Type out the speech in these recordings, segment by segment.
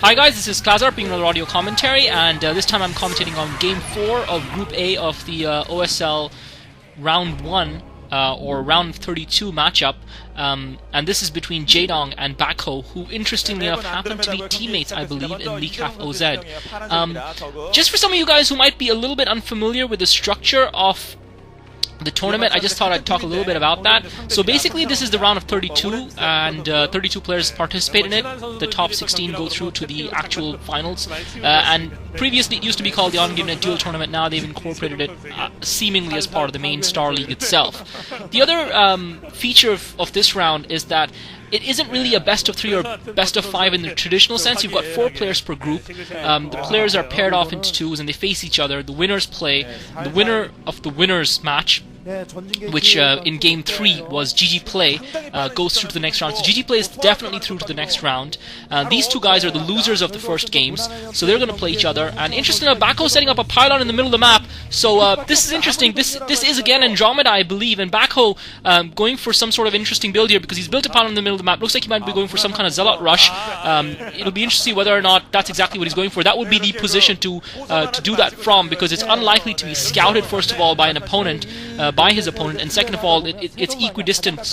Hi guys, this is Klazart bringing another audio commentary, and this time I'm commentating on Game 4 of Group A of the OSL Round 1 or Round 32 matchup, and this is between Jaedong and Bako, who interestingly enough happen to be teammates, I believe, in Leakaf OZ. Just for some of you guys who might be a little bit unfamiliar with the structure of the tournament, I just thought I'd talk a little bit about that. So basically this is the round of 32, and 32 players participate in it. The top 16 go through to the actual finals, and previously it used to be called the Andromeda Dual Tournament. Now they've incorporated it seemingly as part of the main Star League itself. The other feature of this round is that it isn't really a best of 3 or best of 5 in the traditional sense. You've got 4 players per group. The players are paired off into twos and they face each other. The winners play. The winner of the winners match, which in Game 3 was GrpA, goes through to the next round. So GrpA is definitely through to the next round. These two guys are the losers of the first games, so they're going to play each other. And interestingly enough, Bako setting up a pylon in the middle of the map, so this is interesting. This is again Andromeda, I believe, and Bako going for some sort of interesting build here because he's built a pylon in the middle of the map. Looks like he might be going for some kind of zealot rush. It'll be interesting whether or not that's exactly what he's going for. That would be the position to do that from, because it's unlikely to be scouted, first of all, by an opponent, by his opponent, and second of all, it's equidistant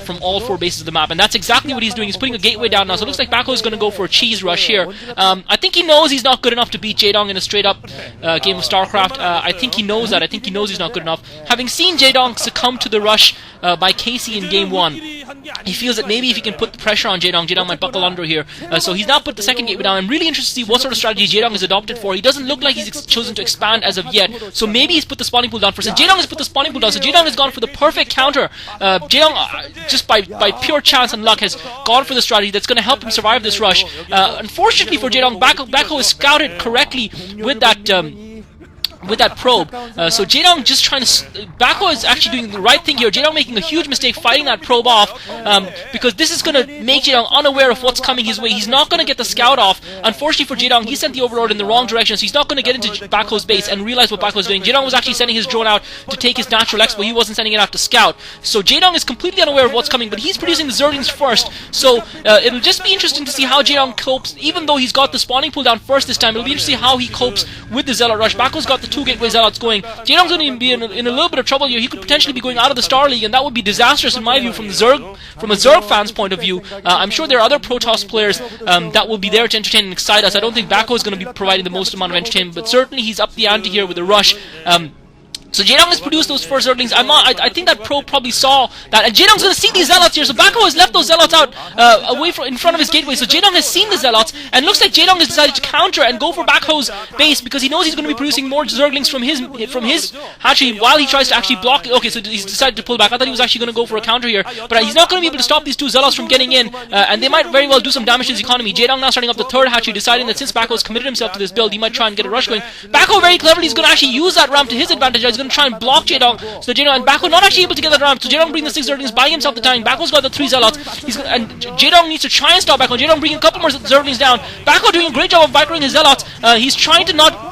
from all 4 bases of the map, and that's exactly what he's doing. He's putting a gateway down now, so it looks like Bako is going to go for a cheese rush here. I think he knows he's not good enough to beat Jaedong in a straight-up game of StarCraft. I think he knows that. I think he knows he's not good enough. Having seen Jaedong succumb to the rush by Casey in Game 1, he feels that maybe if he can put the pressure on Jaedong, Jaedong might buckle under here. So he's now put the second gateway down. I'm really interested to see what sort of strategy Jaedong has adopted for. He doesn't look like he's chosen to expand as of yet, so maybe he's put the spawning pool down first. And Jaedong has put the spawning pool down, so Jaedong has gone for the perfect counter. Jaedong, just by pure chance and luck, has gone for the strategy that's going to help him survive this rush. Unfortunately for Jaedong, Bako is scouted correctly with that probe. So Jaedong just trying to... Bako is actually doing the right thing here. Jaedong making a huge mistake fighting that probe off, because this is going to make Jaedong unaware of what's coming his way. He's not going to get the scout off. Unfortunately for Jaedong, he sent the overlord in the wrong direction, so he's not going to get into Bako's base and realize what Bako's doing. Jaedong was actually sending his drone out to take his natural expo. He wasn't sending it out to scout. So Jaedong is completely unaware of what's coming, but he's producing the Zerglings first. So it'll just be interesting to see how Jaedong copes, even though he's got the spawning pool down first this time. It'll be interesting to see how he copes with the Zealot rush. Bako's got the 2 gateway zealots going. Jaedong's going to be in a little bit of trouble here. He could potentially be going out of the Star League, and that would be disastrous in my view from a Zerg fan's point of view. I'm sure there are other Protoss players that will be there to entertain and excite us. I don't think Bako is going to be providing the most amount of entertainment, but certainly he's up the ante here with the rush. So Jaedong has produced those first Zerglings. I think that pro probably saw that, and Jaedong's going to see these Zealots here. So Bako has left those Zealots out away from in front of his gateway. So Jaedong has seen the Zealots, and looks like Jaedong has decided to counter and go for Bako's base because he knows he's going to be producing more Zerglings from his hatchery while he tries to actually block it. Okay, so he's decided to pull back. I thought he was actually going to go for a counter here, but he's not going to be able to stop these 2 Zealots from getting in, and they might very well do some damage to his economy. Jaedong now starting up the 3rd hatchery, deciding that since Bako has committed himself to this build, he might try and get a rush going. Bako very cleverly is going to actually use that ramp to his advantage. He's going to try and block Jaedong. So Jaedong and Bako not actually able to get that ramp. So Jaedong bringing the 6 Zerglings, buying himself the time. Bako's got the 3 Zealots. And Jaedong needs to try and stop Bako. Jaedong bringing a couple more Zerglings down. Bako doing a great job of microing his Zealots. He's trying to not...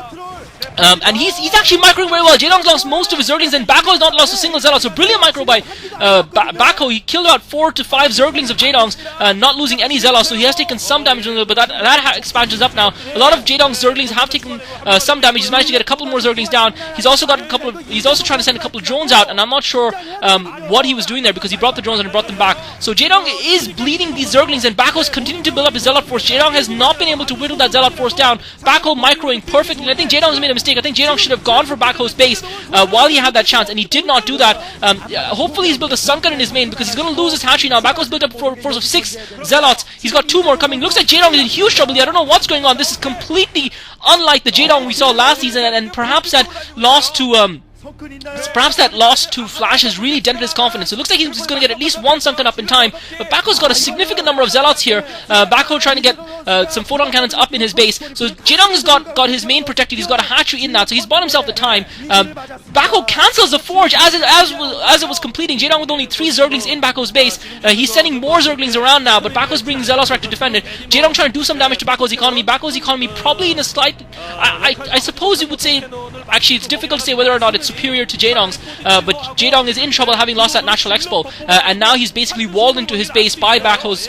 and he's actually microing very well. Jaedong's lost most of his Zerglings, and Bako has not lost a single Zealot. So brilliant micro by Bako. He killed about 4 to 5 Zerglings of Jaedong's, not losing any Zealots. So he has taken some damage from it, but that expansion's up now. A lot of Jaedong's Zerglings have taken some damage. He's managed to get a couple more Zerglings down. He's also got he's also trying to send a couple of drones out, and I'm not sure what he was doing there because he brought the drones and brought them back. So Jaedong is bleeding these Zerglings, and Bako's continuing to build up his Zealot force. Jaedong has not been able to whittle that Zealot force down. Bako microing perfectly, and I think Jaedong has made a mistake. I think Jaedong should have gone for Bako's base while he had that chance, and he did not do that. Hopefully he's built a sunken in his main because he's going to lose his hatchery now. Bako's built up a force of 6 Zealots. He's got 2 more coming. Looks like Jaedong is in huge trouble here. I don't know what's going on. This is completely unlike the Jaedong we saw last season, and perhaps that loss to Flash has really dented his confidence. So it looks like he's going to get at least 1 sunken up in time. But Bako's got a significant number of Zealots here. Bako trying to get some photon cannons up in his base. So Jaedong has got his main protected. He's got a hatchery in that, so he's bought himself the time. Bako cancels the forge as it was completing. Jaedong with only 3 Zerglings in Bako's base. He's sending more Zerglings around now, but Bako's bringing Zealots back to defend it. Jaedong trying to do some damage to Bako's economy. Bako's economy probably in a slight... I suppose you would say... Actually, it's difficult to say whether or not it's superior to Jaedong's, but Jaedong is in trouble having lost that natural expo, and now he's basically walled into his base by Bako's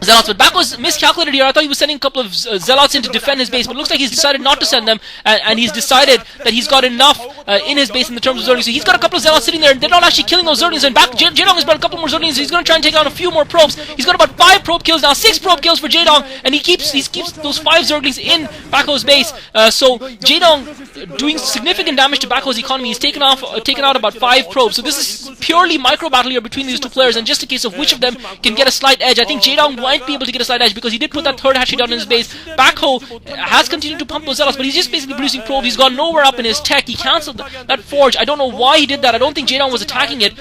Zealots, but Bako's miscalculated here. I thought he was sending a couple of Zealots in to defend his base, but it looks like he's decided not to send them, and he's decided that he's got enough in his base in the terms of Zerglings. So he's got a couple of Zealots sitting there, and they're not actually killing those Zerglings, and Jaedong has got a couple more Zerglings, so he's going to try and take down a few more probes. He's got about 5 probe kills now, 6 probe kills for Jaedong, and he keeps those 5 Zerglings in Bako's base. So Jaedong doing significant damage to Bako's economy. He's taken out about 5 probes. So this is purely micro battle here between these two players, and just a case of which of them can get a slight edge. I think Jaedong might be able to get a slight edge because he did put that 3rd hatchery down in his base. Bako has continued to pump those Zealots, but he's just basically producing probes. He's gone nowhere up in his tech. He cancelled that forge. I don't know why he did that. I don't think Jaedong was attacking it.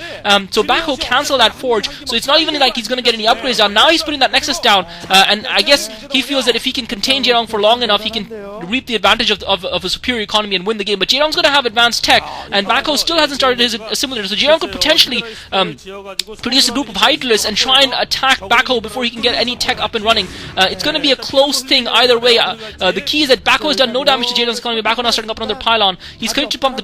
So Bako cancelled that forge. So it's not even like he's going to get any upgrades down. Now he's putting that Nexus down, and I guess he feels that if he can contain Jaedong for long enough, he can reap the advantage of a superior economy and win the game. But Jaedong's going to have advanced tech, and Bako still hasn't started his assimilator. So Jaedong could potentially produce a group of Hydralisks and try and attack Bako before he can get any tech up and running. It's going to be a close thing either way. The key is that Bako has done no damage to Jaedong's economy. Bako now starting up another pylon. He's going to pump the